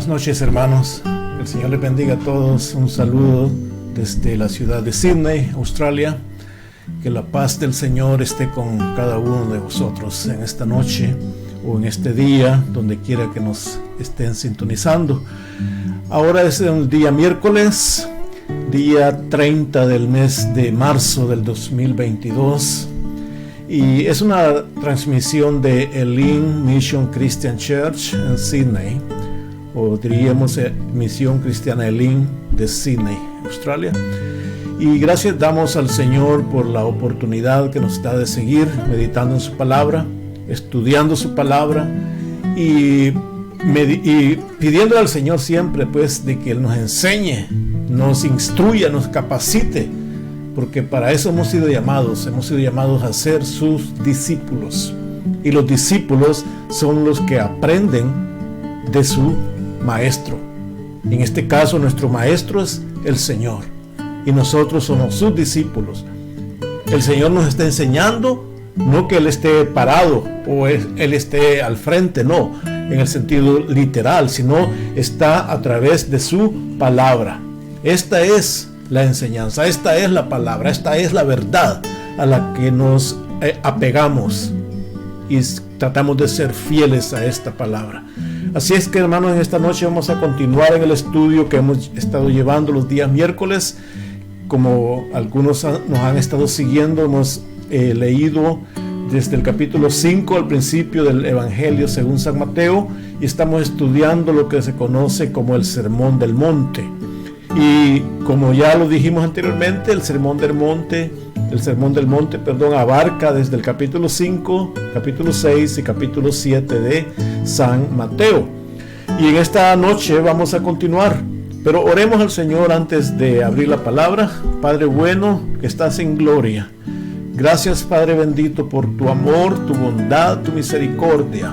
Buenas noches, hermanos. Que el Señor les bendiga a todos. Un saludo desde la ciudad de Sydney, Australia. Que la paz del Señor esté con cada uno de vosotros en esta noche o en este día, donde quiera que nos estén sintonizando. Ahora es el día miércoles, día 30 del mes de marzo del 2022. Y es una transmisión de Elim Mission Christian Church en Sydney, o diríamos Misión Cristiana Elim de Sydney, Australia. Y gracias damos al Señor por la oportunidad que nos da de seguir meditando en su palabra, estudiando su palabra y pidiéndole al Señor siempre pues de que Él nos enseñe, nos instruya, nos capacite, porque para eso hemos sido llamados a ser sus discípulos. Y los discípulos son los que aprenden de su maestro. En este caso nuestro maestro es el Señor y nosotros somos sus discípulos. El Señor nos está enseñando, no que Él esté parado o Él esté al frente, no, en el sentido literal, sino está a través de su palabra. Esta es la enseñanza, esta es la palabra, esta es la verdad a la que nos apegamos y tratamos de ser fieles a esta palabra. Así es que, hermanos, en esta noche vamos a continuar en el estudio que hemos estado llevando los días miércoles. Como algunos nos han estado siguiendo, hemos leído desde el capítulo 5 al principio del Evangelio según San Mateo, y estamos estudiando lo que se conoce como el Sermón del Monte. Y como ya lo dijimos anteriormente, el Sermón del Monte, abarca desde el capítulo 5, capítulo 6 y capítulo 7 de San Mateo. Y en esta noche vamos a continuar, pero oremos al Señor antes de abrir la palabra. Padre bueno, que estás en gloria, gracias, Padre bendito, por tu amor, tu bondad, tu misericordia,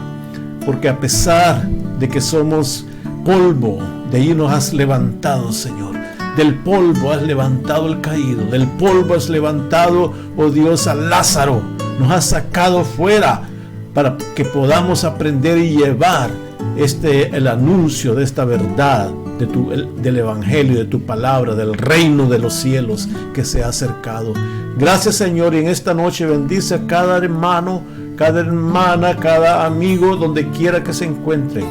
porque a pesar de que somos polvo, de ahí nos has levantado, Señor. Del polvo has levantado el caído, del polvo has levantado, oh Dios, a Lázaro. Nos has sacado fuera para que podamos aprender y llevar el anuncio de esta verdad, del Evangelio, de tu palabra, del reino de los cielos que se ha acercado. Gracias, Señor, y en esta noche bendice a cada hermano, cada hermana, cada amigo, donde quiera que se encuentre.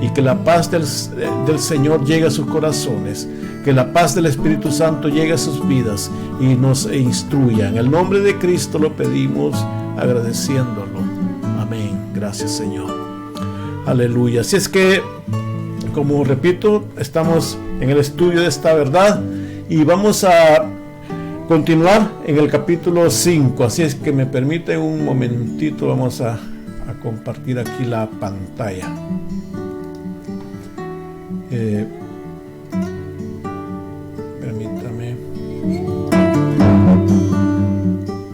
Y que la paz del Señor llegue a sus corazones, que la paz del Espíritu Santo llegue a sus vidas y nos instruya. En el nombre de Cristo lo pedimos agradeciéndolo. Amén. Gracias, Señor. Aleluya. Así es que, como repito, estamos en el estudio de esta verdad y vamos a continuar en el capítulo 5. Así es que me permiten un momentito, vamos a compartir aquí la pantalla. Permítame.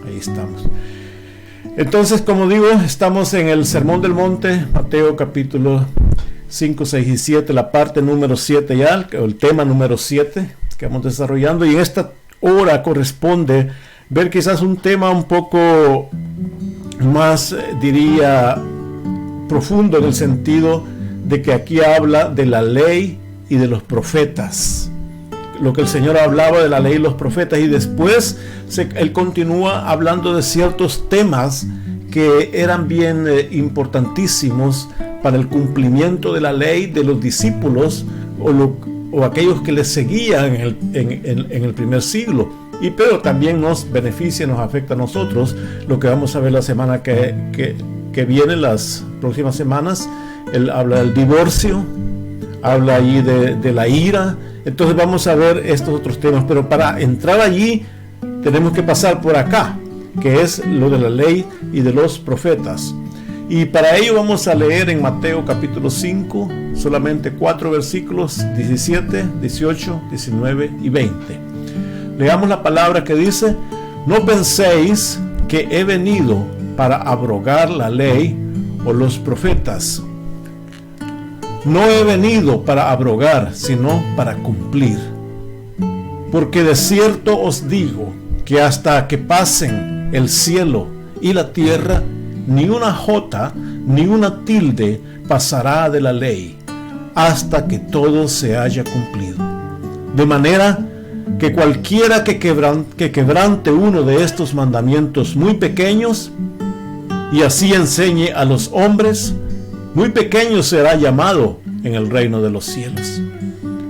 Ahí estamos. Entonces, como digo, estamos en el Sermón del Monte, Mateo capítulo 5, 6 y 7, la parte número 7 ya, el tema número 7 que vamos desarrollando, y en esta hora corresponde ver quizás un tema un poco más, diría, profundo, en el sentido de que aquí habla de la ley y de los profetas, lo que el Señor hablaba de la ley y los profetas, y después Él continúa hablando de ciertos temas que eran bien importantísimos para el cumplimiento de la ley de los discípulos o aquellos que les seguían en el primer siglo, pero también nos beneficia, nos afecta a nosotros, lo que vamos a ver la semana que viene, las próximas semanas. Él habla del divorcio, habla allí de la ira. Entonces vamos a ver estos otros temas, pero para entrar allí tenemos que pasar por acá, que es lo de la ley y de los profetas. Y para ello vamos a leer en Mateo capítulo 5 solamente 4 versículos, 17, 18, 19 y 20. Leamos la palabra que dice: no penséis que he venido para abrogar la ley o los profetas. No he venido para abrogar, sino para cumplir. Porque de cierto os digo que hasta que pasen el cielo y la tierra, ni una jota ni una tilde pasará de la ley, hasta que todo se haya cumplido. De manera que cualquiera que quebrante uno de estos mandamientos muy pequeños y así enseñe a los hombres, muy pequeño será llamado en el reino de los cielos.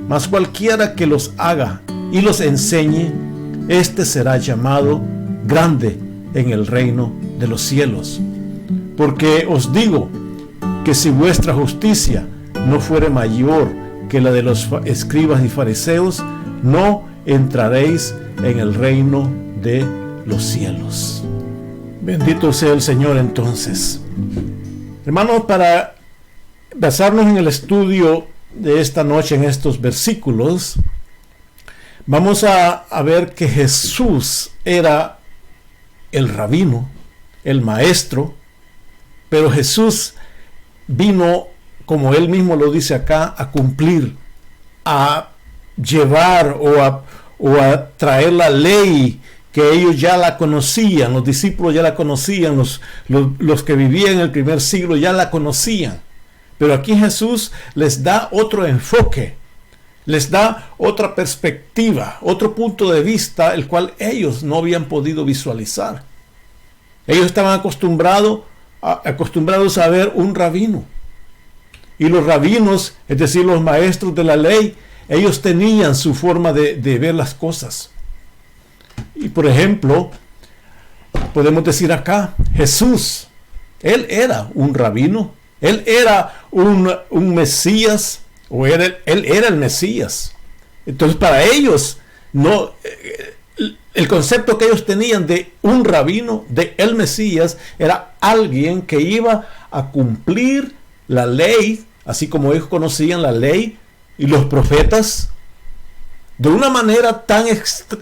Mas cualquiera que los haga y los enseñe, éste será llamado grande en el reino de los cielos. Porque os digo que si vuestra justicia no fuere mayor que la de los escribas y fariseos, no entraréis en el reino de los cielos. Bendito sea el Señor entonces. Hermanos, para basarnos en el estudio de esta noche en estos versículos, vamos a ver que Jesús era el rabino, el maestro, pero Jesús vino, como él mismo lo dice acá, a cumplir, a llevar o a traer la ley que ellos ya la conocían, los discípulos ya la conocían, los que vivían en el primer siglo ya la conocían. Pero aquí Jesús les da otro enfoque, les da otra perspectiva, otro punto de vista, el cual ellos no habían podido visualizar. Ellos estaban acostumbrados a ver un rabino. Y los rabinos, es decir, los maestros de la ley, ellos tenían su forma de ver las cosas. Y por ejemplo, podemos decir acá, Jesús, él era un rabino, él era un Mesías, él era el Mesías. Entonces para ellos, el concepto que ellos tenían de un rabino, de el Mesías, era alguien que iba a cumplir la ley, así como ellos conocían la ley y los profetas, de una manera tan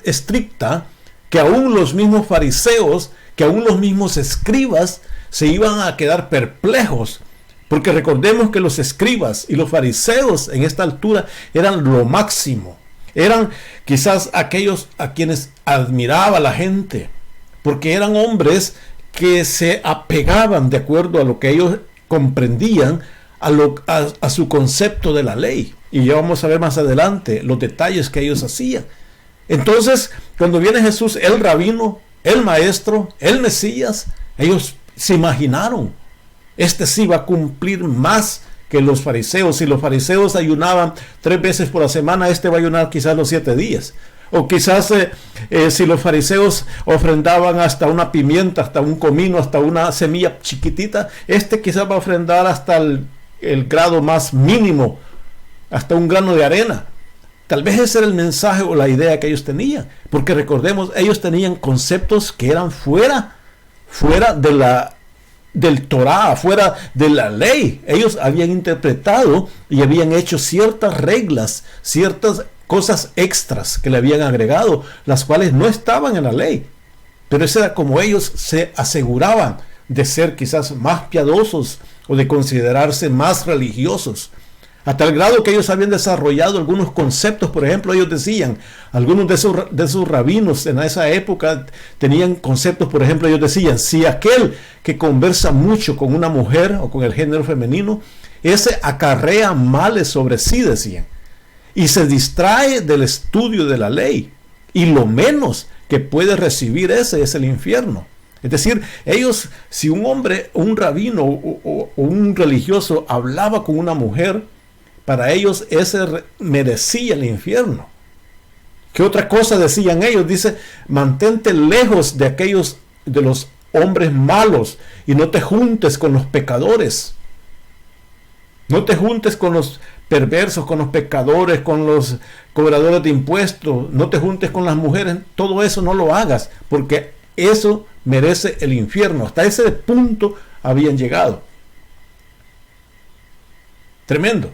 estricta que aún los mismos fariseos, que aún los mismos escribas se iban a quedar perplejos, porque recordemos que los escribas y los fariseos en esta altura eran lo máximo, eran quizás aquellos a quienes admiraba la gente, porque eran hombres que se apegaban de acuerdo a lo que ellos comprendían, a su concepto de la ley. Y ya vamos a ver más adelante los detalles que ellos hacían. Entonces, cuando viene Jesús, el rabino, el maestro, el Mesías, ellos se imaginaron, este sí va a cumplir más que los fariseos. Si los fariseos ayunaban 3 veces por la semana, este va a ayunar quizás los 7 días. O quizás si los fariseos ofrendaban hasta una pimienta, hasta un comino, hasta una semilla chiquitita, este quizás va a ofrendar hasta el grado más mínimo, hasta un grano de arena. Tal vez ese era el mensaje o la idea que ellos tenían, porque recordemos, ellos tenían conceptos que eran fuera del Torá, fuera de la ley. Ellos habían interpretado y habían hecho ciertas reglas, ciertas cosas extras que le habían agregado, las cuales no estaban en la ley. Pero eso era como ellos se aseguraban de ser quizás más piadosos o de considerarse más religiosos. A tal grado que ellos habían desarrollado algunos conceptos. Por ejemplo, ellos decían, algunos de esos rabinos en esa época tenían conceptos. Por ejemplo, ellos decían, si aquel que conversa mucho con una mujer o con el género femenino, ese acarrea males sobre sí, decían, y se distrae del estudio de la ley, y lo menos que puede recibir ese es el infierno. Es decir, ellos, si un hombre, un rabino o un religioso hablaba con una mujer, para ellos ese merecía el infierno. ¿Qué otra cosa decían ellos? Dice, mantente lejos de los hombres malos y no te juntes con los pecadores. No te juntes con los perversos, con los pecadores, con los cobradores de impuestos. No te juntes con las mujeres. Todo eso no lo hagas, porque eso merece el infierno. Hasta ese punto habían llegado. Tremendo.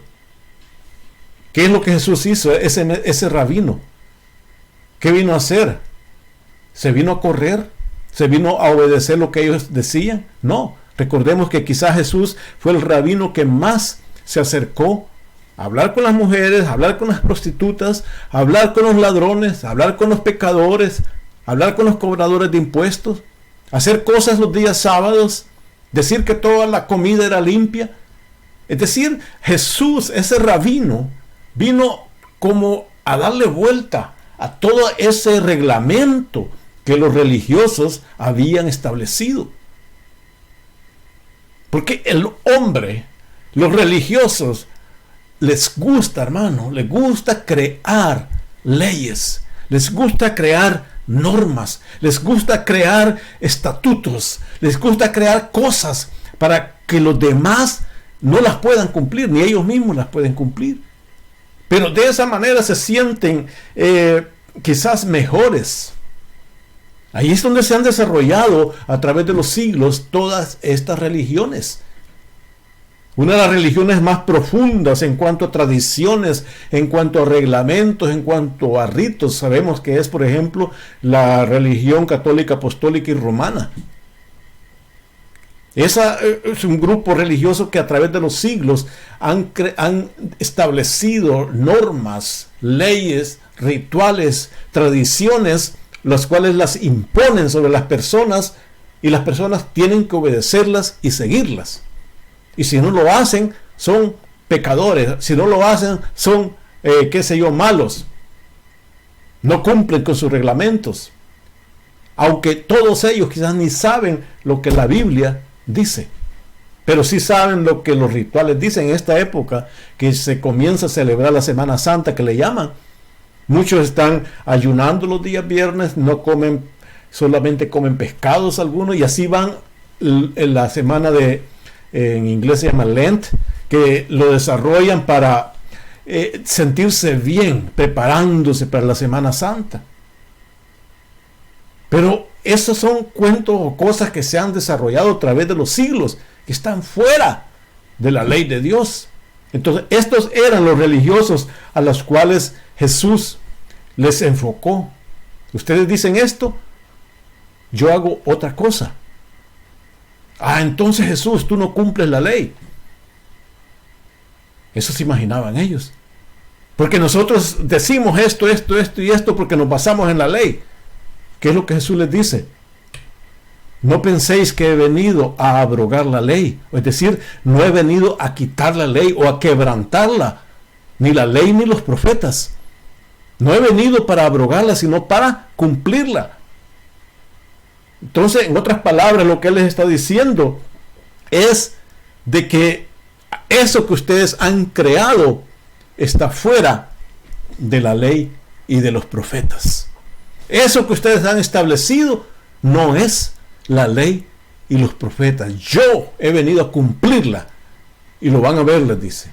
¿Qué es lo que Jesús hizo? Ese rabino. ¿Qué vino a hacer? ¿Se vino a correr? ¿Se vino a obedecer lo que ellos decían? No. Recordemos que quizás Jesús fue el rabino que más se acercó a hablar con las mujeres, a hablar con las prostitutas, a hablar con los ladrones, a hablar con los pecadores, a hablar con los cobradores de impuestos, a hacer cosas los días sábados, decir que toda la comida era limpia. Es decir, Jesús, ese rabino, vino como a darle vuelta a todo ese reglamento que los religiosos habían establecido. Porque el hombre, los religiosos, les gusta, hermano, les gusta crear leyes, les gusta crear normas, les gusta crear estatutos, les gusta crear cosas para que los demás no las puedan cumplir, ni ellos mismos las pueden cumplir. Pero de esa manera se sienten quizás mejores. Ahí es donde se han desarrollado a través de los siglos todas estas religiones. Una de las religiones más profundas en cuanto a tradiciones, en cuanto a reglamentos, en cuanto a ritos, sabemos que es, por ejemplo, la religión católica, apostólica y romana. Esa es un grupo religioso que a través de los siglos han establecido normas, leyes, rituales, tradiciones, las cuales las imponen sobre las personas y las personas tienen que obedecerlas y seguirlas. Y si no lo hacen, son pecadores. Si no lo hacen, son, malos. No cumplen con sus reglamentos. Aunque todos ellos quizás ni saben lo que la Biblia dice. Pero sí saben lo que los rituales dicen en esta época que se comienza a celebrar la Semana Santa, que le llaman. Muchos están ayunando los días viernes, no comen, solamente comen pescados algunos, y así van en la semana en inglés se llama Lent, que lo desarrollan para sentirse bien, preparándose para la Semana Santa. Pero esos son cuentos o cosas que se han desarrollado a través de los siglos, que están fuera de la ley de Dios. Entonces, estos eran los religiosos a los cuales Jesús les enfocó. Ustedes dicen esto, yo hago otra cosa. Entonces Jesús, tú no cumples la ley. Eso se imaginaban ellos. Porque nosotros decimos esto y esto porque nos basamos en la ley. ¿Qué es lo que Jesús les dice? No penséis que he venido a abrogar la ley. Es decir, no he venido a quitar la ley o a quebrantarla. Ni la ley ni los profetas. No he venido para abrogarla, sino para cumplirla. Entonces, en otras palabras, lo que Él les está diciendo es de que eso que ustedes han creado está fuera de la ley y de los profetas. Eso que ustedes han establecido no es la ley y los profetas. Yo he venido a cumplirla. Y lo van a ver, les dice.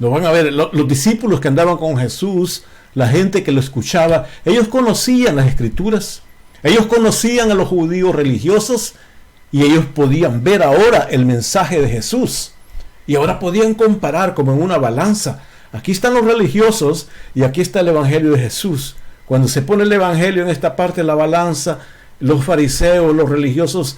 Lo van a ver. Los discípulos que andaban con Jesús, la gente que lo escuchaba, ellos conocían las Escrituras. Ellos conocían a los judíos religiosos y ellos podían ver ahora el mensaje de Jesús. Y ahora podían comparar como en una balanza. Aquí están los religiosos y aquí está el Evangelio de Jesús. Cuando se pone el Evangelio en esta parte de la balanza, los fariseos, los religiosos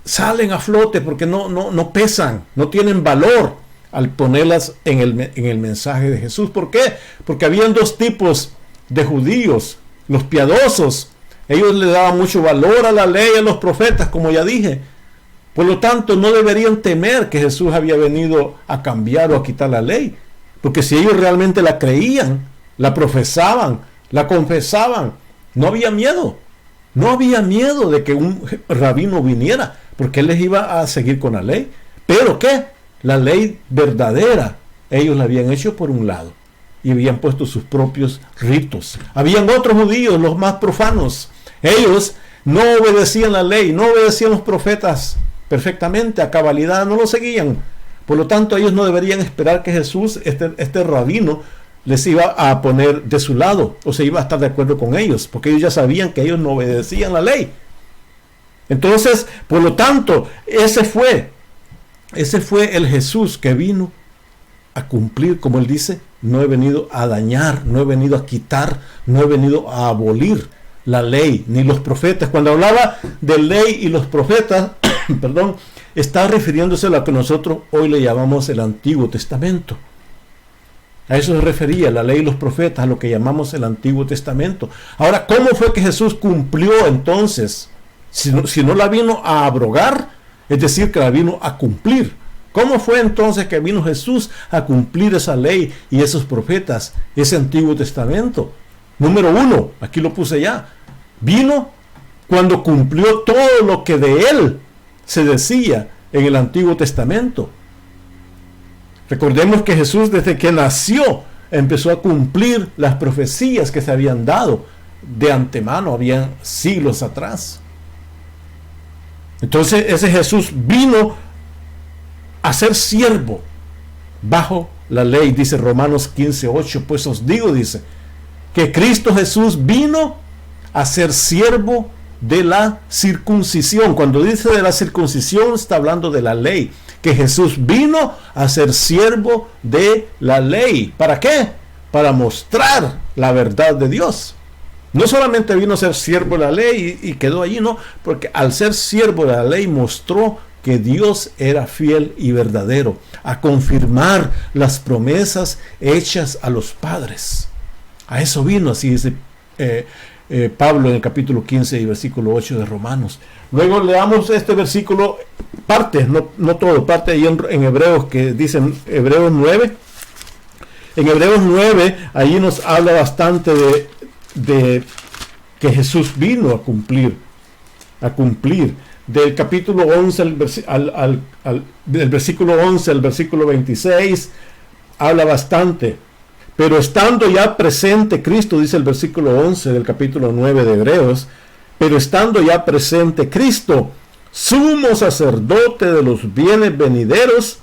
salen a flote porque no pesan, no tienen valor al ponerlas en el mensaje de Jesús. ¿Por qué? Porque habían dos tipos de judíos, los piadosos. Ellos le daban mucho valor a la ley y a los profetas, como ya dije. Por lo tanto, no deberían temer que Jesús había venido a cambiar o a quitar la ley. Porque si ellos realmente la creían, la profesaban, la confesaban, no había miedo. No había miedo de que un rabino viniera, porque él les iba a seguir con la ley. ¿Pero qué? La ley verdadera, ellos la habían hecho por un lado. Y habían puesto sus propios ritos. Habían otros judíos, los más profanos. Ellos no obedecían la ley, no obedecían los profetas perfectamente, a cabalidad, no lo seguían. Por lo tanto, ellos no deberían esperar que Jesús, este rabino, les iba a poner de su lado o se iba a estar de acuerdo con ellos, porque ellos ya sabían que ellos no obedecían la ley. Entonces, por lo tanto, ese fue el Jesús que vino a cumplir, como él dice, no he venido a dañar, no he venido a quitar, no he venido a abolir la ley, ni los profetas. Cuando hablaba de ley y los profetas, perdón, está refiriéndose a lo que nosotros hoy le llamamos el Antiguo Testamento. A eso se refería la ley y los profetas, a lo que llamamos el Antiguo Testamento. Ahora, ¿cómo fue que Jesús cumplió entonces? Si no la vino a abrogar, es decir, que la vino a cumplir. ¿Cómo fue entonces que vino Jesús a cumplir esa ley y esos profetas, ese Antiguo Testamento? Número 1, aquí lo puse ya, vino cuando cumplió todo lo que de él se decía en el Antiguo Testamento. Recordemos que Jesús, desde que nació, empezó a cumplir las profecías que se habían dado de antemano, habían siglos atrás. Entonces ese Jesús vino a ser siervo bajo la ley, dice Romanos 15:8. Pues os digo, dice, que Cristo Jesús vino a ser siervo de la circuncisión. Cuando dice de la circuncisión, está hablando de la ley. Que Jesús vino a ser siervo de la ley. ¿Para qué? Para mostrar la verdad de Dios. No solamente vino a ser siervo de la ley y quedó allí, no, porque al ser siervo de la ley mostró que Dios era fiel y verdadero, a confirmar las promesas hechas a los padres. A eso vino, así dice Pablo en el capítulo 15 y versículo 8 de Romanos. Luego leamos este versículo, parte, no todo, parte ahí en Hebreos, que dicen Hebreos 9. En Hebreos 9, ahí nos habla bastante de que Jesús vino a cumplir. Del capítulo 11 del versículo 11 al versículo 26, habla bastante. Pero estando ya presente Cristo, dice el versículo 11 del capítulo 9 de Hebreos, pero estando ya presente Cristo, sumo sacerdote de los bienes venideros,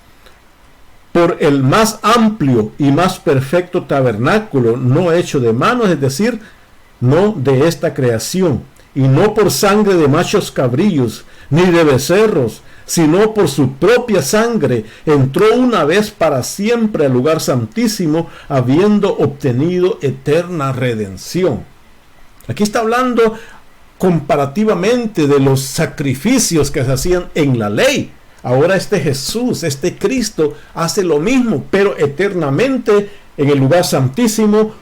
por el más amplio y más perfecto tabernáculo, no hecho de manos, es decir, no de esta creación, y no por sangre de machos cabrillos, ni de becerros, sino por su propia sangre, entró una vez para siempre al lugar santísimo, habiendo obtenido eterna redención. Aquí está hablando comparativamente de los sacrificios que se hacían en la ley. Ahora este Jesús, este Cristo, hace lo mismo, pero eternamente en el lugar santísimo,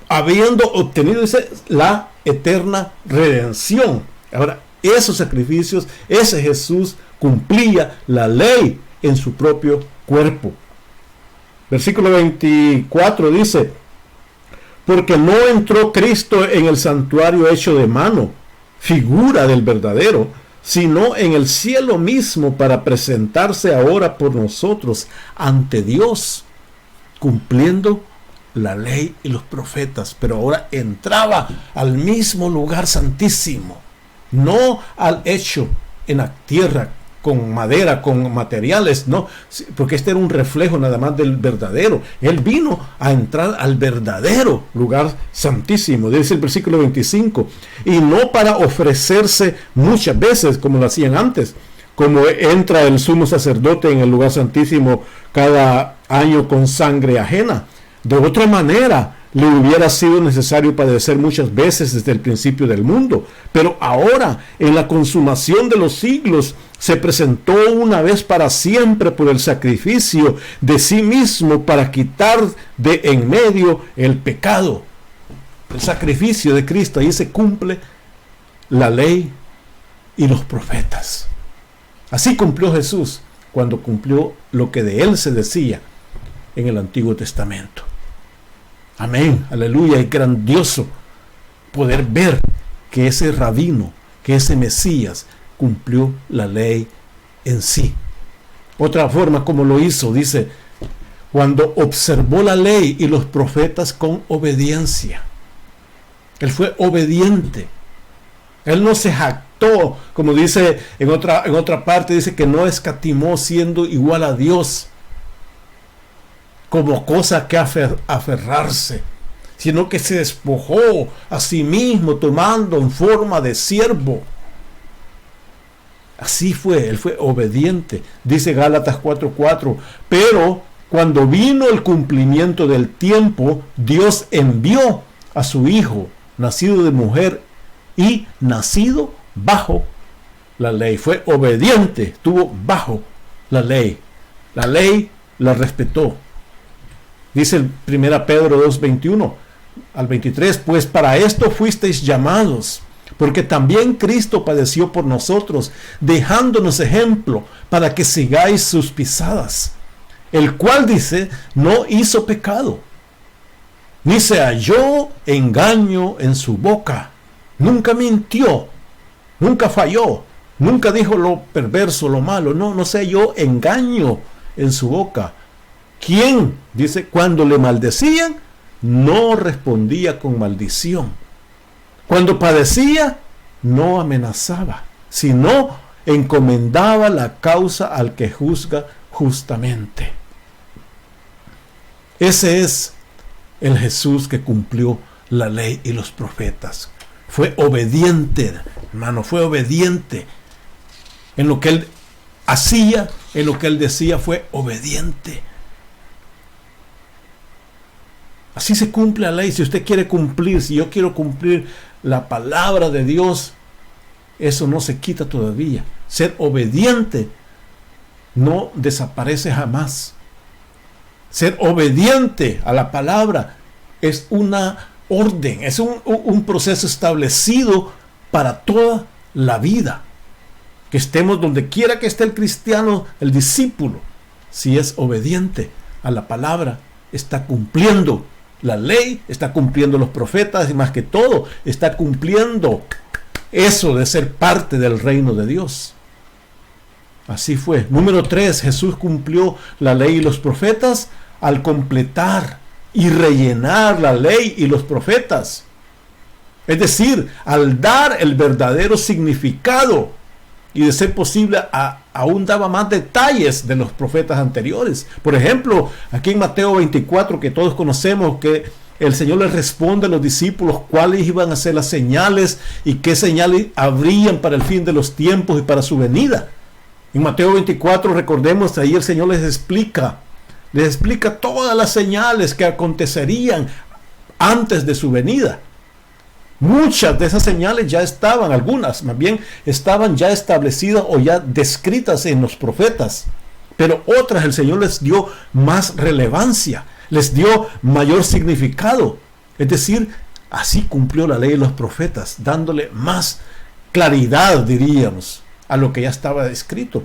habiendo obtenido, dice, la eterna redención. Ahora, esos sacrificios, ese Jesús cumplía la ley en su propio cuerpo. Versículo 24 dice, porque no entró Cristo en el santuario hecho de mano, figura del verdadero, sino en el cielo mismo, para presentarse ahora por nosotros ante Dios, cumpliendo la ley y los profetas. Pero ahora entraba al mismo lugar santísimo, no al hecho en la tierra con madera, con materiales, no, porque este era un reflejo nada más del verdadero. Él vino a entrar al verdadero lugar santísimo, dice el versículo 25, y no para ofrecerse muchas veces como lo hacían antes, como entra el sumo sacerdote en el lugar santísimo cada año con sangre ajena. De otra manera le hubiera sido necesario padecer muchas veces desde el principio del mundo, pero ahora, en la consumación de los siglos, se presentó una vez para siempre por el sacrificio de sí mismo para quitar de en medio el pecado. El sacrificio de Cristo, ahí se cumple la ley y los profetas. Así cumplió Jesús cuando cumplió lo que de él se decía en el Antiguo Testamento. Amén, aleluya. Es grandioso poder ver que ese rabino, que ese Mesías cumplió la ley en sí. Otra forma como lo hizo, dice, cuando observó la ley y los profetas con obediencia. Él fue obediente. Él no se jactó, como dice en otra parte, dice que no escatimó siendo igual a Dios como cosa que aferrarse, sino que se despojó a sí mismo, tomando en forma de siervo. Así fue, él fue obediente. Dice Gálatas 4:4, pero cuando vino el cumplimiento del tiempo, Dios envió a su Hijo, nacido de mujer y nacido bajo la ley. Fue obediente, estuvo bajo la ley. La ley la respetó. Dice el 1 Pedro 2:21 al 23, pues para esto fuisteis llamados, Porque también Cristo padeció por nosotros, dejándonos ejemplo para que sigáis sus pisadas. El cual, dice, no hizo pecado, ni se halló engaño en su boca. Nunca mintió, nunca falló, nunca dijo lo perverso, lo malo. No se halló engaño en su boca. ¿Quién? Dice, cuando le maldecían, no respondía con maldición. Cuando padecía, no amenazaba, sino encomendaba la causa al que juzga justamente. Ese es el Jesús que cumplió la ley y los profetas. Fue obediente, hermano, fue obediente. En lo que él hacía, en lo que él decía, fue obediente. Así se cumple la ley. Si usted quiere cumplir, si yo quiero cumplir la palabra de Dios, eso no se quita todavía. Ser obediente no desaparece jamás. Ser obediente a la palabra es una orden, es un proceso establecido para toda la vida. Que estemos donde quiera que esté el cristiano, el discípulo, si es obediente a la palabra, está cumpliendo la ley, está cumpliendo los profetas y más que todo, está cumpliendo eso de ser parte del reino de Dios. Así fue. Número 3, Jesús cumplió la ley y los profetas al completar y rellenar la ley y los profetas. Es decir, al dar el verdadero significado y de ser posible aún daba más detalles de los profetas anteriores. Por ejemplo, aquí en Mateo 24, que todos conocemos, que el Señor les responde a los discípulos cuáles iban a ser las señales y qué señales habrían para el fin de los tiempos y para su venida. En Mateo 24, recordemos, ahí el Señor les explica todas las señales que acontecerían antes de su venida. Muchas de esas señales ya estaban, algunas más bien estaban ya establecidas o ya descritas en los profetas, pero otras el Señor les dio más relevancia, les dio mayor significado. Es decir, así cumplió la ley de los profetas, dándole más claridad, diríamos, a lo que ya estaba escrito.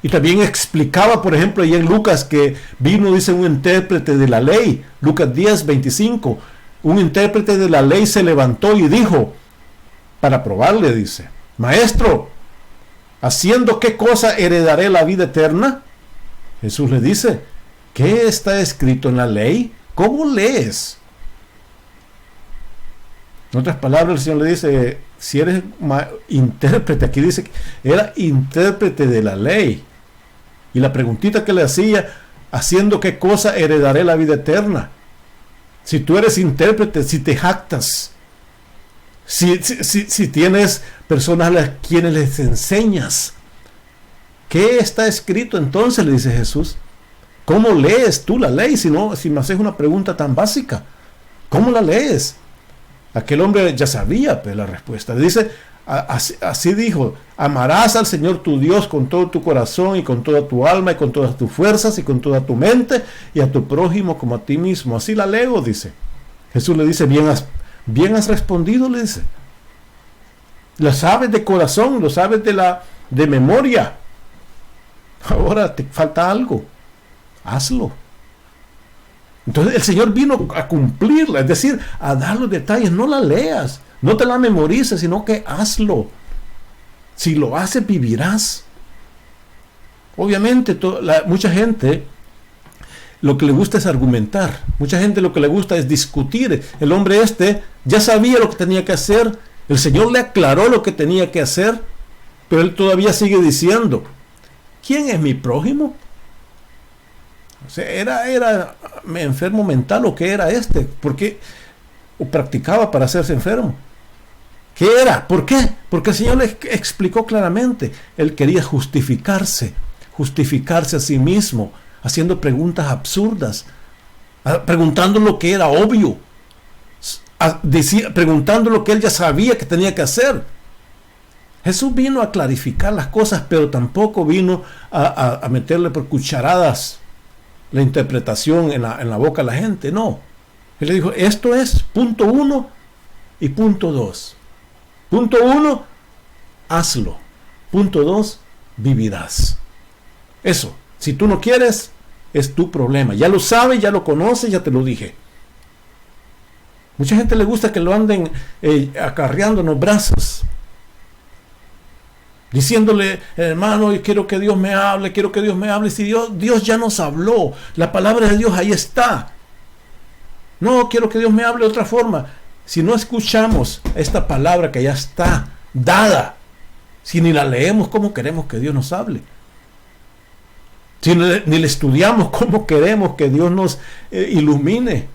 Y también explicaba, por ejemplo, ahí en Lucas, que vino, dice, un intérprete de la ley, Lucas 10:25, un intérprete de la ley se levantó y dijo, para probarle, dice, Maestro, ¿haciendo qué cosa heredaré la vida eterna? Jesús le dice, ¿qué está escrito en la ley? ¿Cómo lees? En otras palabras, el Señor le dice, si eres intérprete, aquí dice que era intérprete de la ley. Y la preguntita que le hacía, ¿haciendo qué cosa heredaré la vida eterna? Si tú eres intérprete, si te jactas, si tienes personas a las quienes les enseñas, ¿qué está escrito entonces? Le dice Jesús. ¿Cómo lees tú la ley si me haces una pregunta tan básica? ¿Cómo la lees? Aquel hombre ya sabía pues, la respuesta. Dice, así dijo, amarás al Señor tu Dios con todo tu corazón y con toda tu alma y con todas tus fuerzas y con toda tu mente y a tu prójimo como a ti mismo. Así la leo, dice. Jesús le dice, bien has respondido, le dice. Lo sabes de corazón, lo sabes de memoria. Ahora te falta algo. Hazlo. Entonces el Señor vino a cumplirla, es decir, a dar los detalles. No la leas, no te la memorices, sino que hazlo. Si lo haces, vivirás. Obviamente, mucha gente lo que le gusta es argumentar. Mucha gente lo que le gusta es discutir. El hombre ya sabía lo que tenía que hacer. El Señor le aclaró lo que tenía que hacer, pero él todavía sigue diciendo, ¿quién es mi prójimo? O sea, era enfermo mental o qué era porque practicaba para hacerse enfermo. ¿Qué era? ¿Por qué? Porque el Señor le explicó claramente. Él quería justificarse a sí mismo, haciendo preguntas absurdas, preguntando lo que era obvio, preguntando lo que él ya sabía que tenía que hacer. Jesús vino a clarificar las cosas, pero tampoco vino a meterle por cucharadas la interpretación en la boca a la gente. No. Él le dijo, esto es punto 1 y punto 2. Punto 1, hazlo. Punto 2, vivirás. Eso, si tú no quieres, es tu problema. Ya lo sabes, ya lo conoces, ya te lo dije. Mucha gente le gusta que lo anden acarreando en los brazos, diciéndole, hermano, yo quiero que Dios me hable, quiero que Dios me hable. Si Dios ya nos habló, la palabra de Dios ahí está. No, quiero que Dios me hable de otra forma. Si no escuchamos esta palabra que ya está dada, si ni la leemos, ¿cómo queremos que Dios nos hable? Si ni le estudiamos, ¿cómo queremos que Dios nos ilumine?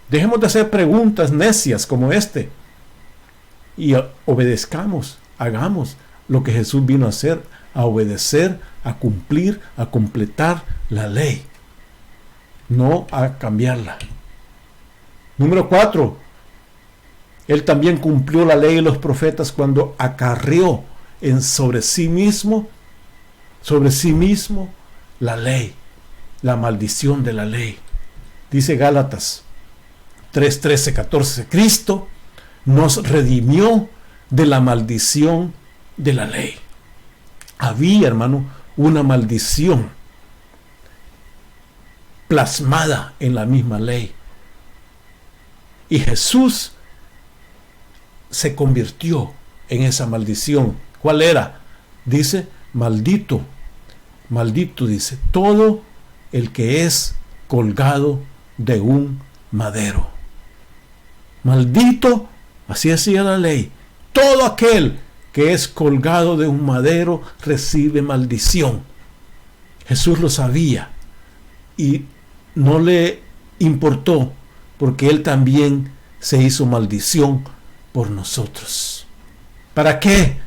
Dejemos de hacer preguntas necias como y obedezcamos, hagamos lo que Jesús vino a hacer, a obedecer, a cumplir, a completar la ley, no a cambiarla. Número 4, Él también cumplió la ley y los profetas cuando acarreó sobre sí mismo la ley, la maldición de la ley. Dice Gálatas 3, 13, 14, Cristo nos redimió de la maldición de la ley. Había, hermano, una maldición plasmada en la misma ley. Y Jesús se convirtió en esa maldición. ¿Cuál era? Dice, maldito, dice, todo el que es colgado de un madero. Maldito, así decía la ley, todo aquel que es colgado de un madero recibe maldición. Jesús lo sabía y no le importó, porque Él también se hizo maldición por nosotros. ¿Para qué?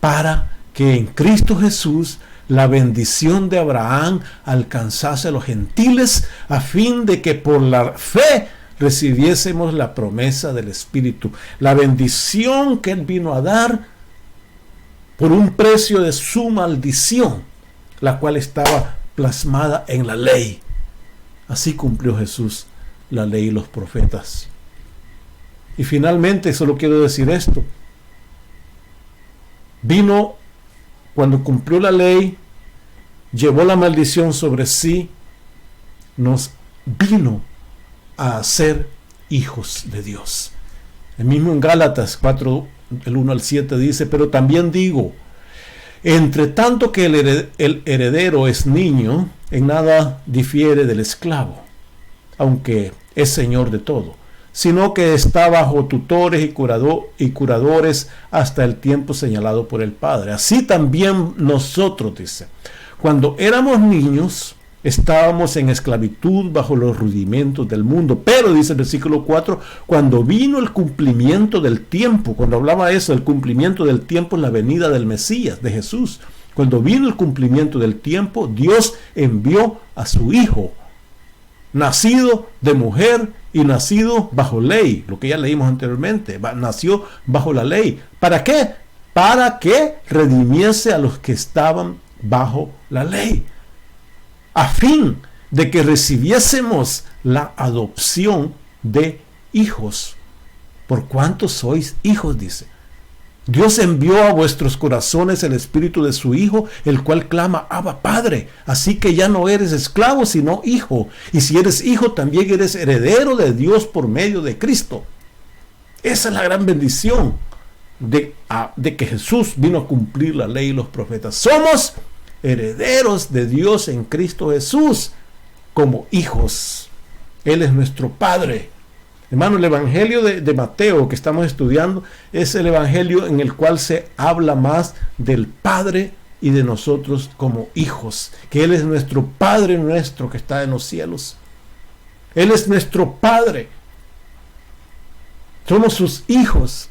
Para que en Cristo Jesús la bendición de Abraham alcanzase a los gentiles, a fin de que por la fe recibiésemos la promesa del Espíritu. La bendición que Él vino a dar por un precio de su maldición, la cual estaba plasmada en la ley. Así cumplió Jesús la ley y los profetas. Y finalmente, solo quiero decir esto. Vino cuando cumplió la ley, llevó la maldición sobre sí, nos vino a hacer hijos de Dios. El mismo en Gálatas 4, del 1 al 7 dice, pero también digo, entre tanto que el heredero es niño, en nada difiere del esclavo, aunque es señor de todo, sino que está bajo tutores y curadores hasta el tiempo señalado por el Padre. Así también nosotros, dice, cuando éramos niños, estábamos en esclavitud bajo los rudimentos del mundo. Pero, dice el versículo 4, cuando vino el cumplimiento del tiempo, cuando hablaba eso, el cumplimiento del tiempo en la venida del Mesías, de Jesús, cuando vino el cumplimiento del tiempo, Dios envió a su Hijo, nacido de mujer y nacido bajo ley, lo que ya leímos anteriormente, nació bajo la ley. ¿Para qué? Para que redimiese a los que estaban bajo la ley, a fin de que recibiésemos la adopción de hijos. Por cuanto sois hijos, dice. Dios envió a vuestros corazones el espíritu de su Hijo, el cual clama, Abba, Padre. Así que ya no eres esclavo, sino hijo. Y si eres hijo, también eres heredero de Dios por medio de Cristo. Esa es la gran bendición de que Jesús vino a cumplir la ley y los profetas. Somos herederos de Dios en Cristo Jesús como hijos. Él es nuestro Padre. Hermano, el Evangelio de Mateo que estamos estudiando es el Evangelio en el cual se habla más del Padre y de nosotros como hijos, que Él es nuestro Padre nuestro que está en los cielos. Él es nuestro Padre. Somos sus hijos.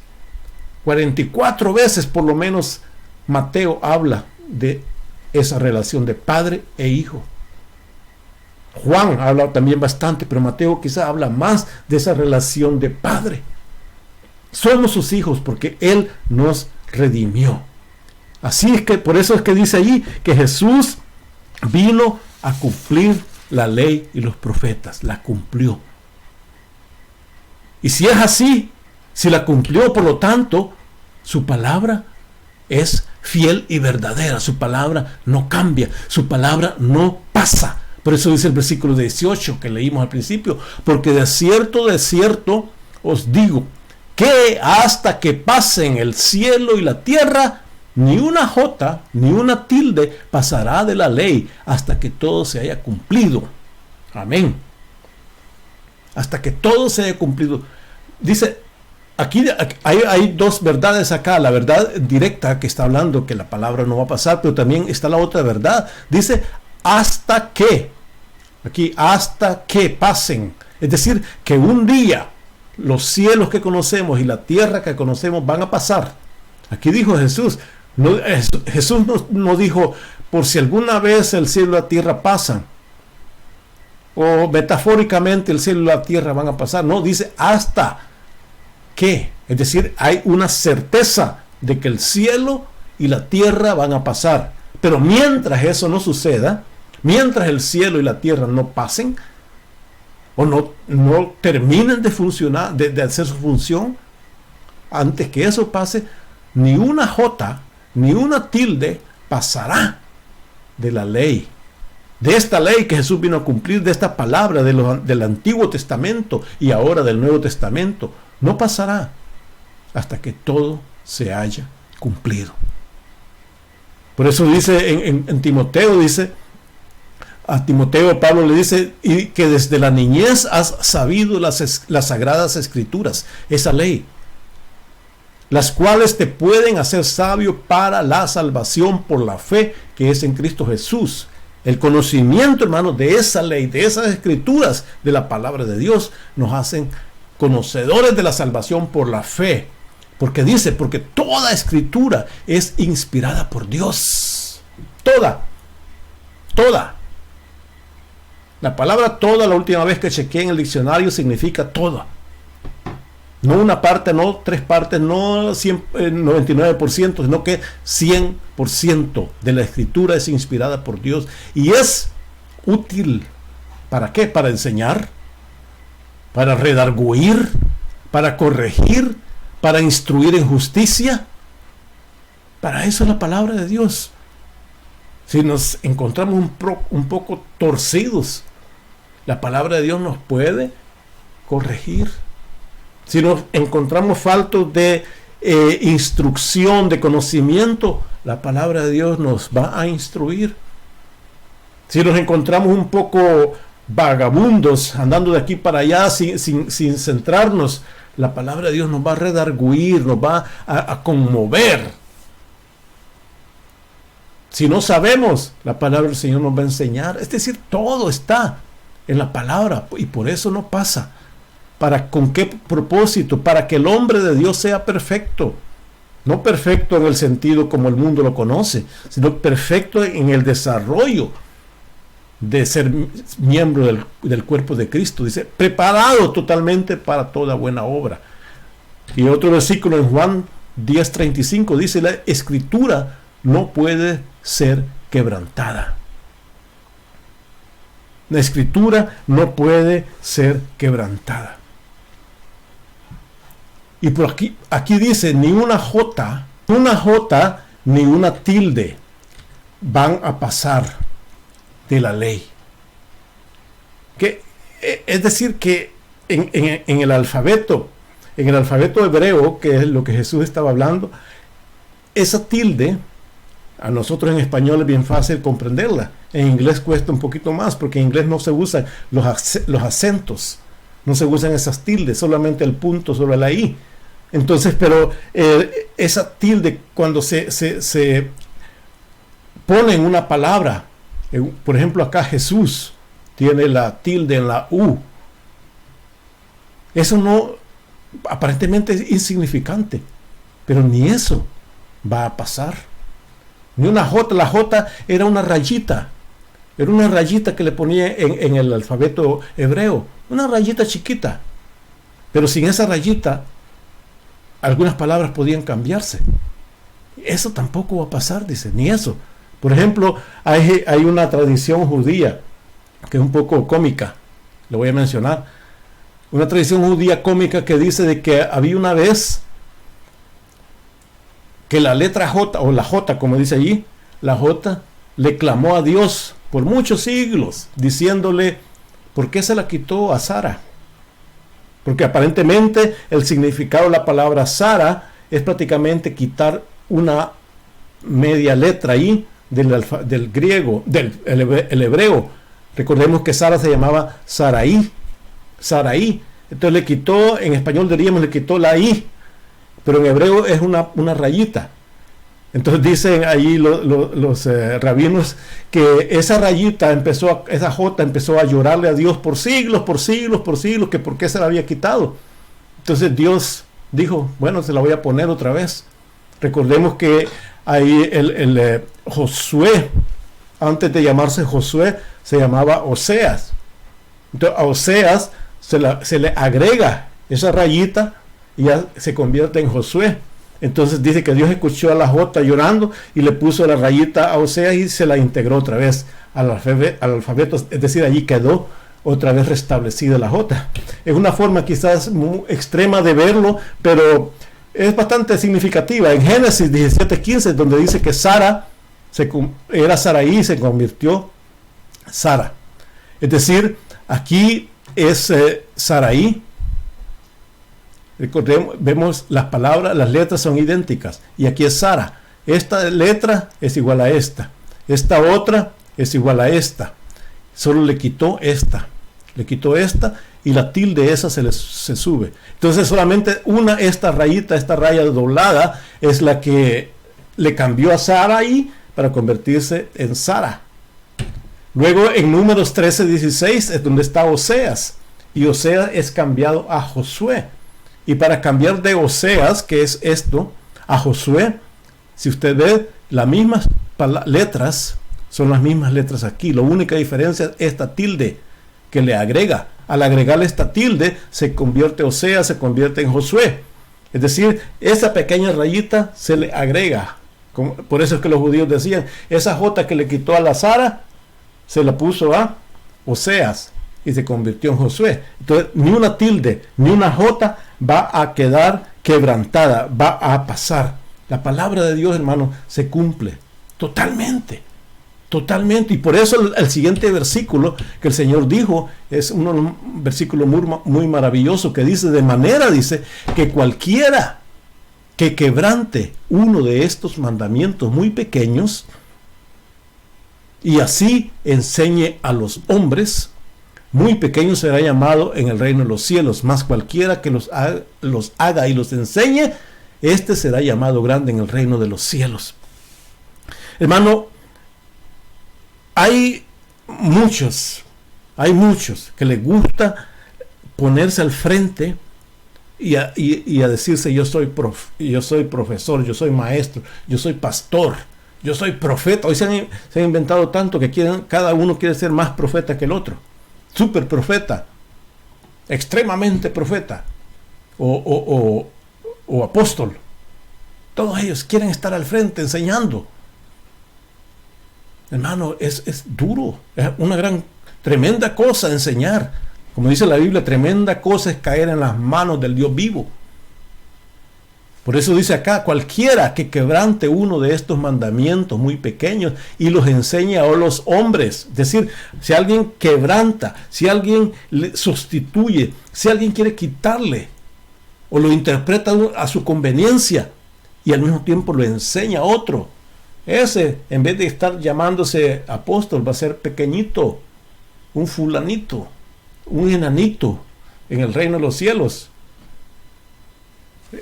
44 veces por lo menos Mateo habla de esa relación de padre e hijo. Juan habla también bastante, pero Mateo quizá habla más de esa relación de padre. Somos sus hijos porque Él nos redimió. Así es que por eso es que dice allí que Jesús vino a cumplir la ley y los profetas. La cumplió. Y si es así, Si la cumplió, por lo tanto, su palabra es fiel y verdadera. Su palabra no cambia. Su palabra no pasa. Por eso dice el versículo 18 que leímos al principio. Porque de cierto os digo, que hasta que pasen el cielo y la tierra, ni una jota, ni una tilde pasará de la ley hasta que todo se haya cumplido. Amén. Hasta que todo se haya cumplido. Dice, aquí hay dos verdades acá. La verdad directa que está hablando que la palabra no va a pasar, pero también está la otra verdad. Dice, hasta que. Aquí, hasta que pasen. Es decir, que un día los cielos que conocemos y la tierra que conocemos van a pasar. Aquí dijo Jesús. Jesús no dijo, por si alguna vez el cielo y la tierra pasan. O metafóricamente el cielo y la tierra van a pasar. No, dice hasta que. Es decir, hay una certeza de que el cielo y la tierra van a pasar. Pero mientras eso no suceda, mientras el cielo y la tierra no pasen, o no terminen de funcionar, de hacer su función, antes que eso pase, ni una jota, ni una tilde pasará de la ley. De esta ley que Jesús vino a cumplir, de esta palabra del Antiguo Testamento y ahora del Nuevo Testamento, no pasará hasta que todo se haya cumplido. Por eso dice en Timoteo, dice, a Timoteo Pablo le dice, y que desde la niñez has sabido las sagradas escrituras, esa ley, las cuales te pueden hacer sabio para la salvación por la fe que es en Cristo Jesús. El conocimiento, hermano, de esa ley, de esas escrituras, de la palabra de Dios, nos hacen conocedores de la salvación por la fe. Porque dice, porque toda escritura es inspirada por Dios. Toda. La palabra toda, la última vez que chequeé en el diccionario, significa toda. No una parte, no tres partes, no 99%, sino que 100% de la escritura es inspirada por Dios. Y es útil. ¿Para qué? Para enseñar, para redarguir, para corregir, para instruir en justicia. Para eso es la palabra de Dios. Si nos encontramos un poco torcidos, la palabra de Dios nos puede corregir. Si nos encontramos faltos de instrucción, de conocimiento, la palabra de Dios nos va a instruir. Si nos encontramos un poco vagabundos, andando de aquí para allá sin centrarnos, la palabra de Dios nos va a redarguir, nos va a conmover. Si no sabemos, la palabra del Señor nos va a enseñar. Es decir, todo está en la palabra y por eso no pasa. ¿Con qué propósito? Para que el hombre de Dios sea perfecto. No perfecto en el sentido como el mundo lo conoce, sino perfecto en el desarrollo de ser miembro del cuerpo de Cristo. Dice, preparado totalmente para toda buena obra. Y otro versículo en Juan 10:35 dice, la escritura no puede ser quebrantada. La escritura no puede ser quebrantada. Y por aquí dice, ni una jota, ni una tilde van a pasar de la ley. Es decir, que en el alfabeto hebreo, que es lo que Jesús estaba hablando, esa tilde, a nosotros en español es bien fácil comprenderla. En inglés cuesta un poquito más, porque en inglés no se usan los acentos, no se usan esas tildes, solamente el punto sobre la i. Entonces, pero esa tilde, cuando se pone en una palabra, por ejemplo acá Jesús tiene la tilde en la U, eso no, aparentemente es insignificante, pero ni eso va a pasar. Ni una J, la J era una rayita que le ponía en el alfabeto hebreo, una rayita chiquita, pero sin esa rayita algunas palabras podían cambiarse. Eso tampoco va a pasar, dice, ni eso. Por ejemplo, hay una tradición judía que es un poco cómica, lo voy a mencionar, Una tradición judía cómica que dice de que había una vez que la letra J, o la J como dice allí, la J le clamó a Dios por muchos siglos, diciéndole, ¿por qué se la quitó a Sara? Porque aparentemente el significado de la palabra Sara es prácticamente quitar una media letra ahí del griego, el hebreo. Recordemos que Sara se llamaba Saraí. Entonces le quitó, en español diríamos, le quitó la I, pero en hebreo es una rayita. Entonces dicen ahí los rabinos que esa rayita esa J empezó a llorarle a Dios por siglos, que por qué se la había quitado. Entonces Dios dijo, bueno, se la voy a poner otra vez. Recordemos que ahí Josué, antes de llamarse Josué, se llamaba Oseas. Entonces a Oseas se le agrega esa rayita y ya se convierte en Josué. Entonces dice que Dios escuchó a la J llorando y le puso la rayita a Oseas y se la integró otra vez al alfabeto, es decir, allí quedó otra vez restablecida la J. Es una forma quizás muy extrema de verlo, pero es bastante significativa. En Génesis 17:15, donde dice que Sara era Saraí y se convirtió Sara. Es decir, aquí es Saraí. Recordemos, vemos las palabras, las letras son idénticas. Y aquí es Sara. Esta letra es igual a esta. Esta otra es igual a esta. Solo le quitó esta. Le quitó esta y la tilde esa se sube. Entonces solamente esta raya doblada es la que le cambió a Sara ahí para convertirse en Sara. Luego en Números 13:16 es donde está Oseas. Y Oseas es cambiado a Josué. Y para cambiar de Oseas, que es esto, a Josué, si usted ve, las mismas letras son las mismas letras aquí. La única diferencia es esta tilde que le agrega. Al agregarle esta tilde, se convierte Oseas, se convierte en Josué. Es decir, esa pequeña rayita se le agrega. Por eso es que los judíos decían, esa J que le quitó a la Sara, se la puso a Oseas y se convirtió en Josué. Entonces, ni una tilde, ni una J va a quedar quebrantada, va a pasar. La palabra de Dios, hermano, se cumple totalmente. Y por eso el siguiente versículo que el Señor dijo es un versículo muy maravilloso que dice, de manera, dice, que cualquiera que quebrante uno de estos mandamientos muy pequeños y así enseñe a los hombres, muy pequeño será llamado en el reino de los cielos, mas cualquiera que los haga y los enseñe, este será llamado grande en el reino de los cielos. Hermano, hay muchos que les gusta ponerse al frente y a decirse yo soy profesor, yo soy maestro, yo soy pastor, yo soy profeta. Hoy se han inventado tanto que cada uno quiere ser más profeta que el otro. Super profeta, extremadamente profeta o apóstol. Todos ellos quieren estar al frente enseñando. Hermano, es duro, es una tremenda cosa enseñar. Como dice la Biblia, tremenda cosa es caer en las manos del Dios vivo. Por eso dice acá, cualquiera que quebrante uno de estos mandamientos muy pequeños y los enseñe a los hombres. Es decir, si alguien quebranta, si alguien le sustituye, si alguien quiere quitarle o lo interpreta a su conveniencia y al mismo tiempo lo enseña a otro, ese, en vez de estar llamándose apóstol, va a ser pequeñito, un fulanito, un enanito en el reino de los cielos.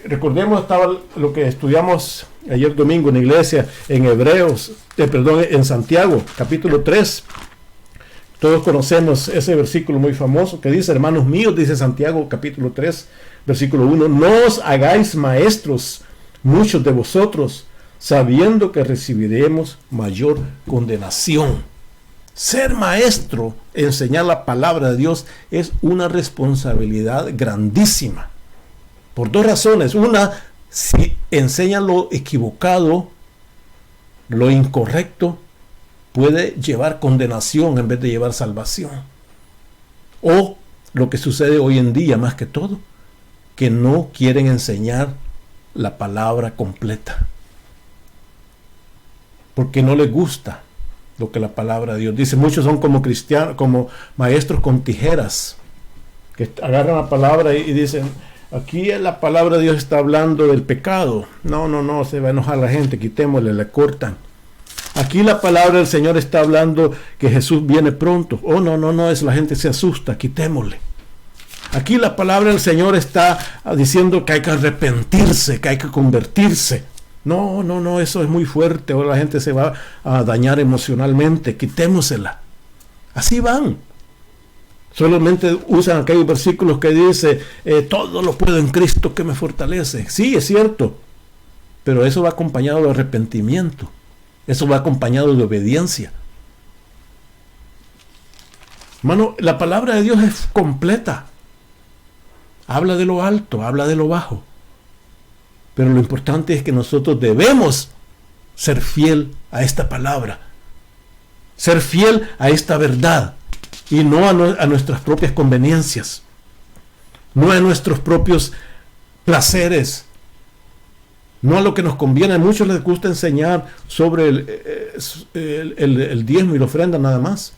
Recordemos, estaba lo que estudiamos ayer domingo en la iglesia, en Santiago, capítulo 3. Todos conocemos ese versículo muy famoso que dice, hermanos míos, dice Santiago, capítulo 3, versículo 1, no os hagáis maestros muchos de vosotros, sabiendo que recibiremos mayor condenación. Ser maestro, enseñar la palabra de Dios, es una responsabilidad grandísima. Por dos razones. Una, si enseña lo equivocado, lo incorrecto, puede llevar condenación en vez de llevar salvación. O lo que sucede hoy en día más que todo, que no quieren enseñar la palabra completa, porque no les gusta lo que la palabra de Dios dice. Muchos son como cristianos, como maestros con tijeras, que agarran la palabra y dicen, aquí la palabra de Dios está hablando del pecado. No, se va a enojar la gente, quitémosle, le cortan. Aquí la palabra del Señor está hablando que Jesús viene pronto. Oh, no, eso la gente se asusta, quitémosle. Aquí la palabra del Señor está diciendo que hay que arrepentirse, que hay que convertirse. No, eso es muy fuerte, ahora la gente se va a dañar emocionalmente, quitémosela. Así van. Solamente usan aquellos versículos que dice, todo lo puedo en Cristo que me fortalece. Sí, es cierto, pero eso va acompañado de arrepentimiento, eso va acompañado de obediencia. Hermano, la palabra de Dios es completa. Habla de lo alto, habla de lo bajo. Pero lo importante es que nosotros debemos ser fiel a esta palabra, ser fiel a esta verdad, y no a nuestras propias conveniencias, no a nuestros propios placeres, no a lo que nos conviene. A muchos les gusta enseñar sobre el diezmo y la ofrenda nada más.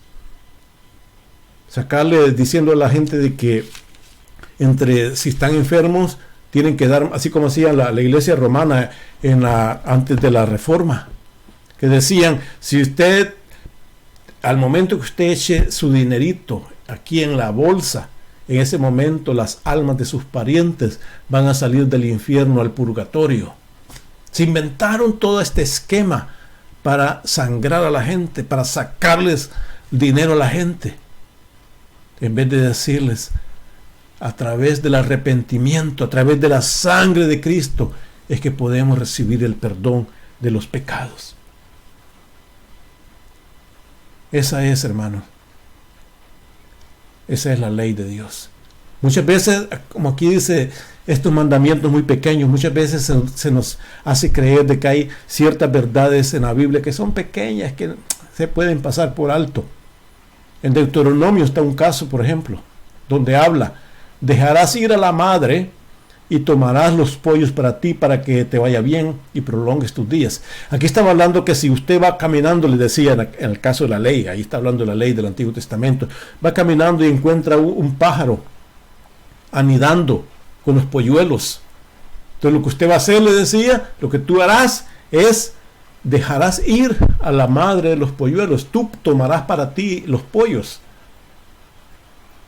Sacarle diciendo a la gente de que si están enfermos, tienen que dar, así como hacía la iglesia romana antes de la Reforma, que decían, si usted, al momento que usted eche su dinerito aquí en la bolsa, en ese momento las almas de sus parientes van a salir del infierno al purgatorio. Se inventaron todo este esquema para sangrar a la gente, para sacarles dinero a la gente, en vez de decirles, a través del arrepentimiento, a través de la sangre de Cristo, es que podemos recibir el perdón de los pecados. Esa es, hermanos, esa es la ley de Dios. Muchas veces, como aquí dice, estos mandamientos muy pequeños, muchas veces se nos hace creer de que hay ciertas verdades en la Biblia que son pequeñas, que se pueden pasar por alto. En Deuteronomio está un caso, por ejemplo, donde habla, dejarás ir a la madre y tomarás los pollos para ti, para que te vaya bien y prolongues tus días. Aquí estaba hablando que si usted va caminando, le decía en el caso de la ley, ahí está hablando de la ley del Antiguo Testamento, va caminando y encuentra un pájaro anidando con los polluelos. Entonces lo que usted va a hacer, le decía, lo que tú harás es, dejarás ir a la madre de los polluelos, tú tomarás para ti los pollos,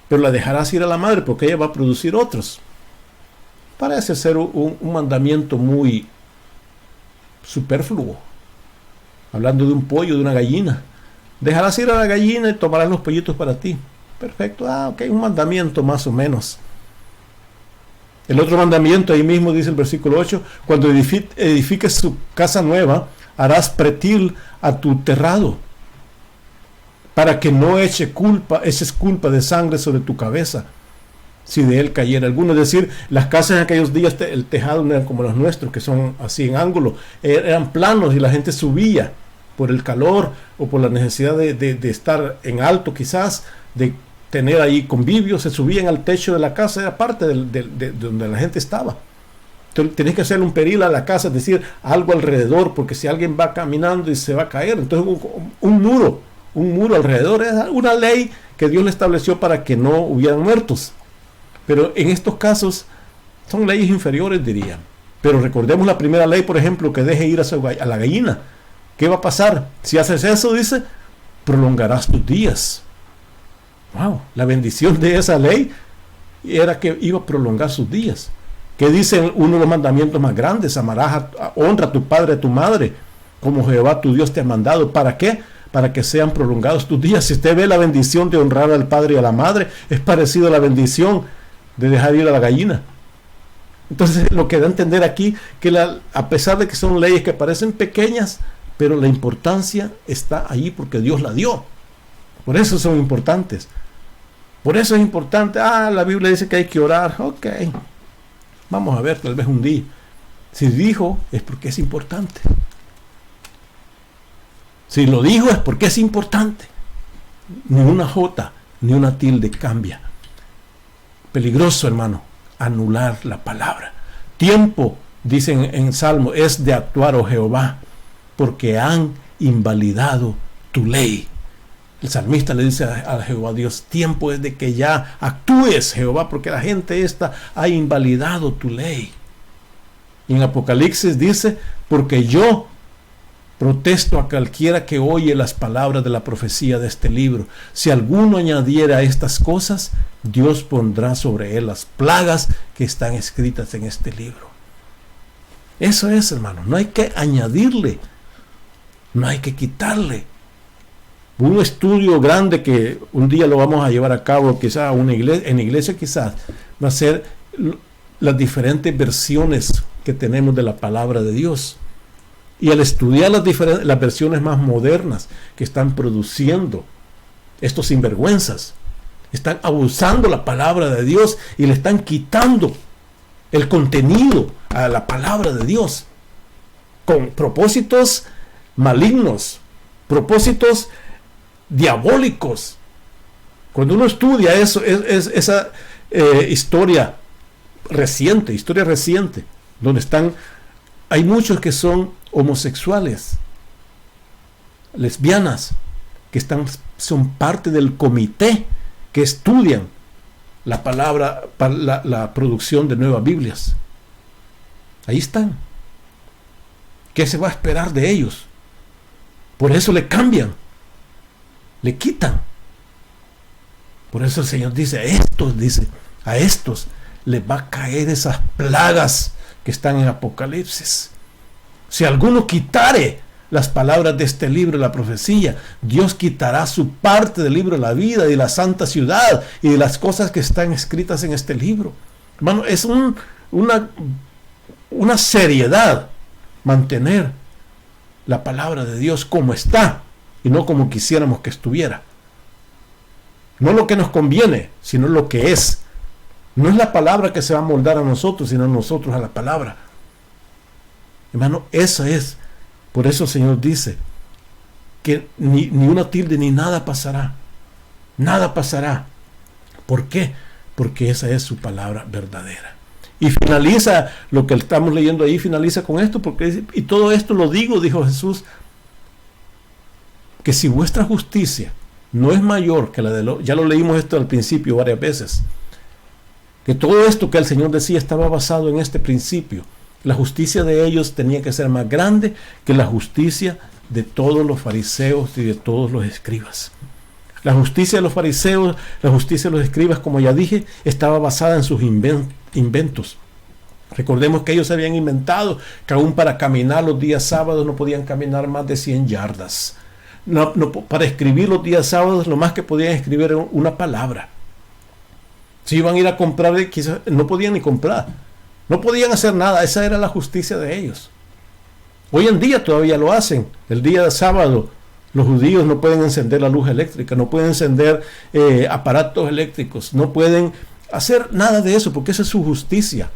pero la dejarás ir a la madre porque ella va a producir otros. Parece ser un mandamiento muy superfluo, hablando de un pollo, de una gallina. Dejarás ir a la gallina y tomarás los pollitos para ti. Perfecto, ok, un mandamiento más o menos. El otro mandamiento, ahí mismo dice el versículo 8, cuando edifiques tu casa nueva, harás pretil a tu terrado, para que no eches culpa de sangre sobre tu cabeza, si de él cayera alguno. Es decir, las casas en aquellos días, el tejado no eran como los nuestros, que son así en ángulo, eran planos y la gente subía por el calor o por la necesidad de estar en alto, quizás, de tener ahí convivios, se subían al techo de la casa, era parte de donde la gente estaba. Entonces tenés que hacerle un peril a la casa, es decir, algo alrededor, porque si alguien va caminando y se va a caer, entonces un muro alrededor, es una ley que Dios le estableció para que no hubieran muertos. Pero en estos casos son leyes inferiores, dirían. Pero recordemos la primera ley, por ejemplo, que deje ir a la gallina. ¿Qué va a pasar? Si haces eso, dice, prolongarás tus días. Wow, la bendición de esa ley era que iba a prolongar sus días. Que dice uno de los mandamientos más grandes, honra a tu padre y a tu madre, como Jehová tu Dios te ha mandado. ¿Para qué? Para que sean prolongados tus días. Si usted ve la bendición de honrar al padre y a la madre, es parecido a la bendición de dejar ir a la gallina. Entonces lo que da a entender aquí, que a pesar de que son leyes que parecen pequeñas, pero la importancia está ahí porque Dios la dio. Por eso son importantes. Por eso es importante. La Biblia dice que hay que orar. Ok, vamos a ver, tal vez un día. Si dijo, es porque es importante. Si lo dijo, es porque es importante. Ni una jota, ni una tilde cambia. peligroso, hermano, anular la palabra. Tiempo, dicen en Salmo, es de actuar, oh Jehová, porque han invalidado tu ley. El salmista le dice a Jehová Dios, tiempo es de que ya actúes, Jehová, porque la gente esta ha invalidado tu ley. Y en Apocalipsis dice, porque yo protesto a cualquiera que oye las palabras de la profecía de este libro. Si alguno añadiera a estas cosas, Dios pondrá sobre él las plagas que están escritas en este libro. Eso es, hermano, no hay que añadirle, no hay que quitarle. Un estudio grande que un día lo vamos a llevar a cabo, quizás en la iglesia quizás, va a ser las diferentes versiones que tenemos de la palabra de Dios. Y al estudiar las versiones más modernas que están produciendo estos sinvergüenzas, están abusando la palabra de Dios y le están quitando el contenido a la palabra de Dios con propósitos malignos, propósitos diabólicos. Cuando uno estudia eso, esa historia reciente, donde hay muchos que son homosexuales, lesbianas, que son parte del comité que estudian la palabra, la producción de nuevas Biblias. Ahí están. ¿Qué se va a esperar de ellos? Por eso le cambian, le quitan. Por eso el Señor dice, a estos les va a caer esas plagas que están en Apocalipsis. Si alguno quitare las palabras de este libro, la profecía, Dios quitará su parte del libro de la vida y de la santa ciudad y de las cosas que están escritas en este libro. Hermano, es una seriedad mantener la palabra de Dios como está y no como quisiéramos que estuviera. No lo que nos conviene, sino lo que es. No es la palabra que se va a moldar a nosotros, sino nosotros a la palabra. Hermano, eso es. Por eso el Señor dice que ni una tilde ni nada pasará. Nada pasará. ¿Por qué? Porque esa es su palabra verdadera. Y finaliza lo que estamos leyendo ahí, finaliza con esto, porque dice, y todo esto lo digo, dijo Jesús, que si vuestra justicia no es mayor que la de ya lo leímos esto al principio varias veces, que todo esto que el Señor decía estaba basado en este principio. La justicia de ellos tenía que ser más grande que la justicia de todos los fariseos y de todos los escribas. La justicia de los fariseos, la justicia de los escribas, como ya dije, estaba basada en sus inventos. Recordemos que ellos habían inventado que aún para caminar los días sábados no podían caminar más de 100 yardas. Para escribir los días sábados lo más que podían escribir era una palabra. Si iban a ir a comprar, quizás no podían ni comprar. No podían hacer nada. Esa era la justicia de ellos. Hoy en día todavía lo hacen. El día de sábado los judíos no pueden encender la luz eléctrica, no pueden encender aparatos eléctricos, no pueden hacer nada de eso porque esa es su justicia.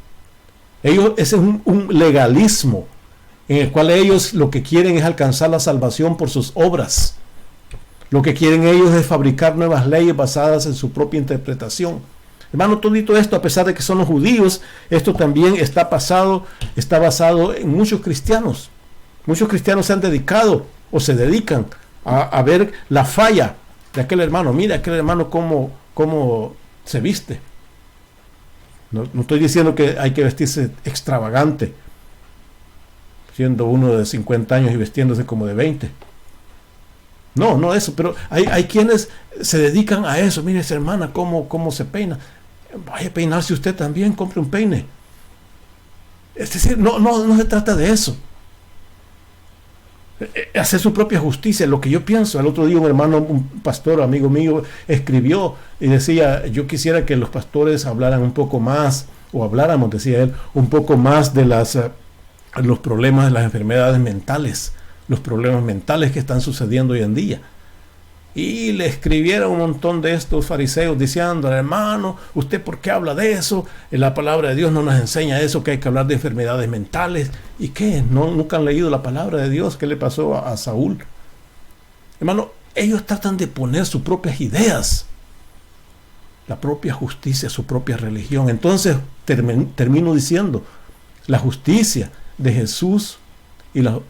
Ese es un legalismo en el cual ellos lo que quieren es alcanzar la salvación por sus obras. Lo que quieren ellos es fabricar nuevas leyes basadas en su propia interpretación. Hermano, todo esto, a pesar de que son los judíos, esto también está basado en muchos cristianos. Muchos cristianos se han dedicado o se dedican a ver la falla de aquel hermano. Mira aquel hermano cómo se viste. No estoy diciendo que hay que vestirse extravagante, siendo uno de 50 años y vestiéndose como de 20. No eso, pero hay quienes se dedican a eso. Mire esa hermana cómo se peina. Vaya a peinarse usted también, compre un peine. Es decir, no se trata de eso. Hacer su propia justicia, lo que yo pienso. El otro día un pastor, amigo mío, escribió y decía, yo quisiera que los pastores hablaran un poco más, o habláramos, decía él, un poco más de los problemas de las enfermedades mentales, los problemas mentales que están sucediendo hoy en día. Y le escribieron un montón de estos fariseos diciendo, hermano, ¿usted por qué habla de eso? La palabra de Dios no nos enseña eso, que hay que hablar de enfermedades mentales. ¿Y qué? ¿Nunca han leído la palabra de Dios? ¿Qué le pasó a Saúl? Hermano, ellos tratan de poner sus propias ideas. la propia justicia, su propia religión. Entonces termino diciendo, la justicia de Jesús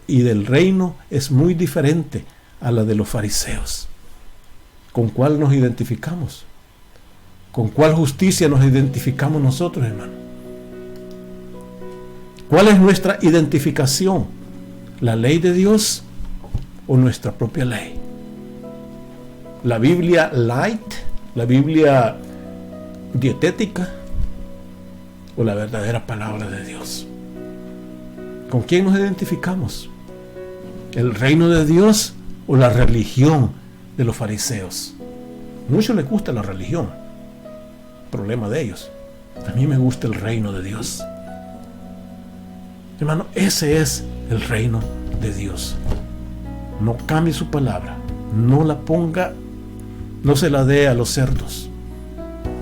y del reino es muy diferente a la de los fariseos. ¿Con cuál nos identificamos? ¿Con cuál justicia nos identificamos nosotros, hermano? ¿Cuál es nuestra identificación? ¿La ley de Dios o nuestra propia ley? ¿La Biblia light? ¿La Biblia dietética? ¿O la verdadera palabra de Dios? ¿Con quién nos identificamos? ¿El reino de Dios o la religión de los fariseos? Muchos les gusta la religión, problema de ellos. A mí me gusta el reino de Dios. Hermano, ese es el reino de Dios. No cambie su palabra, no la ponga, no se la dé a los cerdos.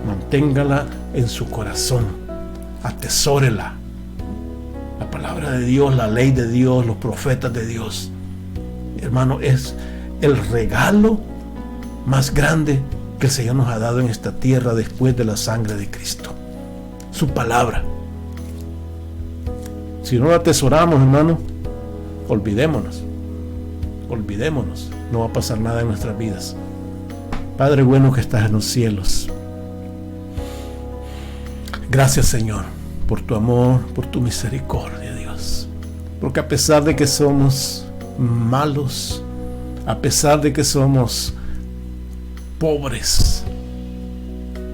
Manténgala en su corazón, atesórela. La palabra de Dios, la ley de Dios, los profetas de Dios, hermano, es el regalo más grande que el Señor nos ha dado en esta tierra después de la sangre de Cristo. Su palabra. Si no la atesoramos, hermano, olvidémonos. Olvidémonos. No va a pasar nada en nuestras vidas. Padre bueno que estás en los cielos, gracias, Señor, por tu amor, por tu misericordia, Dios. Porque a pesar de que somos malos, a pesar de que somos pobres,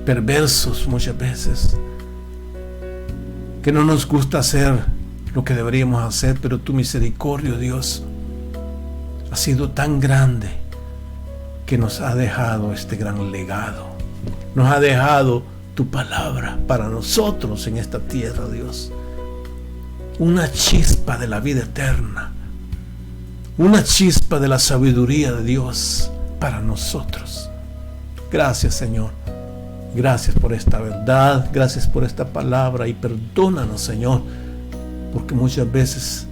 perversos muchas veces, que no nos gusta hacer lo que deberíamos hacer, pero tu misericordia, Dios, ha sido tan grande que nos ha dejado este gran legado. Nos ha dejado tu palabra para nosotros en esta tierra, Dios. Una chispa de la vida eterna. Una chispa de la sabiduría de Dios para nosotros. Gracias, Señor. Gracias por esta verdad. Gracias por esta palabra. Y perdónanos, Señor, porque muchas veces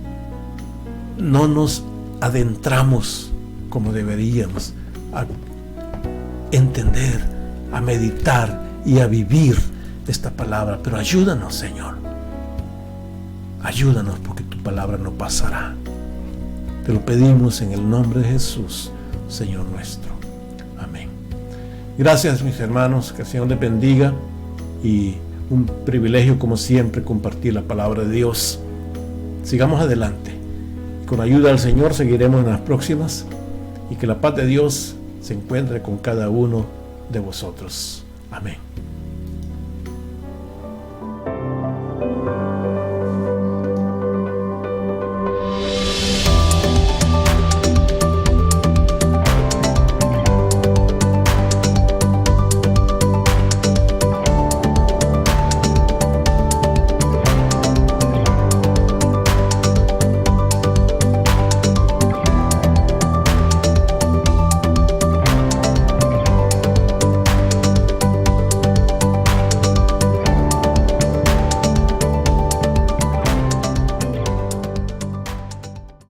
no nos adentramos como deberíamos a entender, a meditar y a vivir esta palabra. Pero ayúdanos, Señor. Ayúdanos, porque tu palabra no pasará. Te lo pedimos en el nombre de Jesús, Señor nuestro. Amén. Gracias, mis hermanos. Que el Señor les bendiga. Y un privilegio, como siempre, compartir la palabra de Dios. Sigamos adelante. Con ayuda del Señor seguiremos en las próximas. Y que la paz de Dios se encuentre con cada uno de vosotros. Amén.